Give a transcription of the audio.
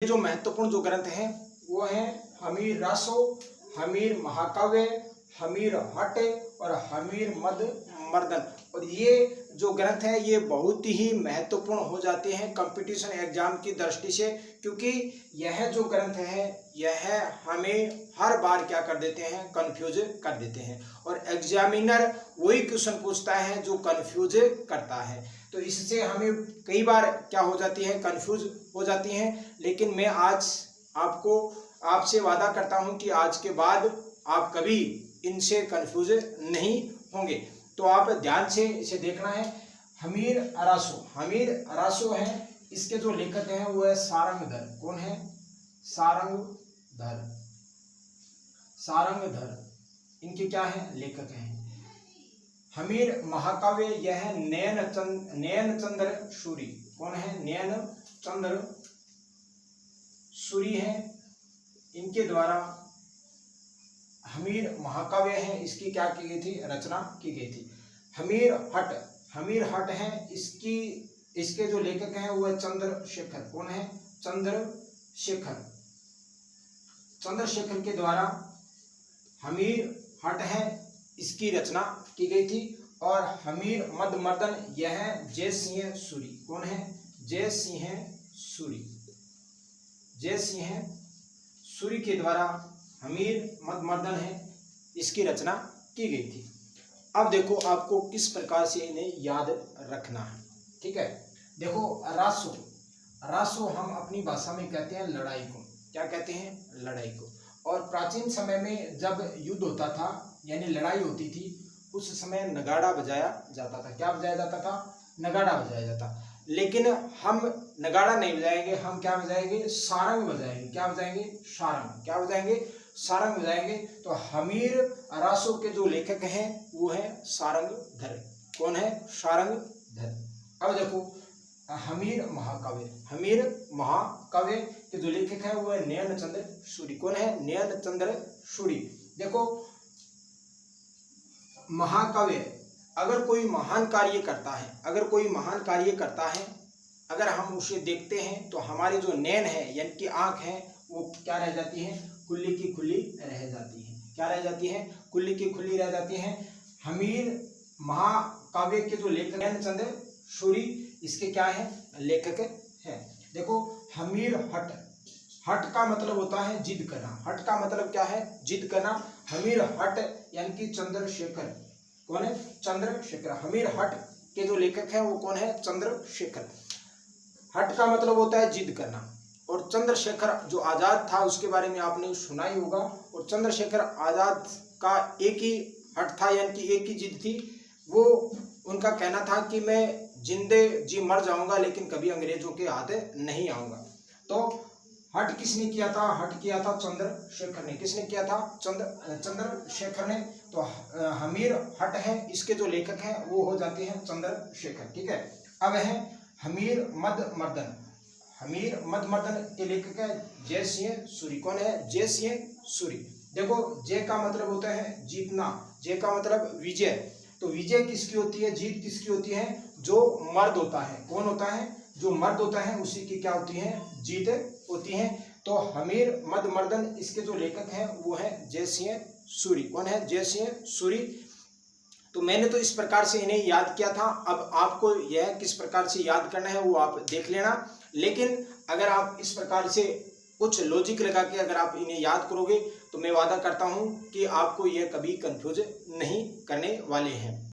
जो महत्वपूर्ण जो ग्रंथ हैं वो हैं हमीर रासो, हमीर महाकाव्य, हमीर हट और हमीर मद मर्दन। और ये जो ग्रंथ हैं ये बहुत ही महत्वपूर्ण हो जाते हैं कंपटीशन एग्जाम की दृष्टि से, क्योंकि यह जो ग्रंथ है यह हमें हर बार क्या कर देते हैं, कंफ्यूज कर देते हैं। और एग्जामिनर वही क्वेश्चन पूछता है जो कंफ्यूज करता है, तो इससे हमें कई बार क्या हो जाती है, कंफ्यूज हो जाती हैं। लेकिन मैं आज आपसे वादा करता हूं कि आज के बाद आप कभी इनसे कंफ्यूज नहीं होंगे। तो आप ध्यान से इसे देखना है। हमीर अरासो, हमीर अरासो है, इसके जो लेखक हैं वो है सारंगधर। कौन है? सारंगधर। सारंगधर इनके क्या है, लेखक हैं। हमीर महाकाव्य यह है नयनचंद्र सूरी। कौन है? नयनचंद्र सूरी है, इनके द्वारा हमीर महाकाव्य है, इसकी क्या की गई थी, रचना की गई थी। हमीर हट, हमीर हट है, इसके जो लेखक हैं वो है चंद्रशेखर। कौन है? चंद्रशेखर। चंद्रशेखर के द्वारा हमीर हट है, इसकी रचना की गई थी। और हमीर मद मर्दन यह है जयसिंह सूरी। कौन है? जयसिंह सूरी। जयसिंह सूरी के द्वारा हमीर मद मर्दन है, इसकी रचना की गई थी। अब देखो आपको किस प्रकार से इन्हें याद रखना है, ठीक है। देखो रासो, रासो हम अपनी भाषा में कहते हैं लड़ाई को। क्या कहते हैं? लड़ाई को। और प्राचीन समय में जब युद्ध होता था यानी लड़ाई होती थी, उस समय नगाड़ा बजाया जाता था। क्या बजाया जाता था? नगाड़ा बजाया जाता। लेकिन हम नगाड़ा नहीं बजाएंगे, हम क्या बजाएंगे? सारंग बजाएंगे। क्या बजाएंगे? सारंग। क्या बजाएंगे? सारंग बजाएंगे। तो हमीर अरासो के जो लेखक हैं वो है सारंगधर। कौन है? सारंगधर। अब देखो हमीर महाकाव्य, हमीर महाकाव्य के जो लेखक हैं वो है नयनचंद्र सूरी। कौन है? नयनचंद्र सूरी। देखो महाकाव्य, अगर कोई महान कार्य करता है, अगर कोई महान कार्य करता है, अगर हम उसे देखते हैं तो हमारी जो नैन है यानी कि आंख है वो क्या रह जाती है? खुली की खुली रह जाती है। क्या रह जाती है? खुली की खुली रह जाती है। हमीर महाकाव्य के जो लेखक नयनचंद्र सूरी, इसके क्या है? लेखक है। देखो हमीर हट, हट का मतलब होता है जिद करना। हट का मतलब क्या है? जिद करना। हमीर हट यानी कि चंद्रशेखर। कौन है? चंद्रशेखर। हमीर हट के जो लेखक हैं वो कौन है? चंद्रशेखर। हट का मतलब होता है जिद करना। और चंद्रशेखर जो आजाद था उसके बारे में आपने सुना ही होगा। और चंद्रशेखर आजाद का एक ही हट था यानी कि एक ही जिद थी। वो उनका कहना था कि मैं जिंदे जी मर जाऊंगा लेकिन कभी अंग्रेजों के हाथ नहीं आऊंगा। तो हट किसने किया था? हट किया था चंद्रशेखर ने। किसने किया था? चंद्रशेखर ने। तो हमीर हट है, इसके जो लेखक हैं वो हो जाते हैं चंद्रशेखर, ठीक है। अब है हमीर मद मर्दन। हमीर मद मर्दन के लेखक है जयसिंह सूरी। कौन है? जयसिंह सूरी। देखो जय का मतलब होता है जीतना, जय का मतलब विजय। तो विजय किसकी होती है? जीत किसकी होती है? जो मर्द होता है। कौन होता है? जो मर्द होता है उसी की क्या होती है? जीत होती है। तो हमीर मद मर्दन इसके जो लेखक हैं वो है जयसिंह सूरी। कौन है? जयसिंह सूरी। तो मैंने तो इस प्रकार से इन्हें याद किया था। अब आपको यह किस प्रकार से याद करना है वो आप देख लेना। लेकिन अगर आप इस प्रकार से कुछ लॉजिक लगा के अगर आप इन्हें याद करोगे तो मैं वादा करता हूं कि आपको यह कभी कंफ्यूज नहीं करने वाले हैं।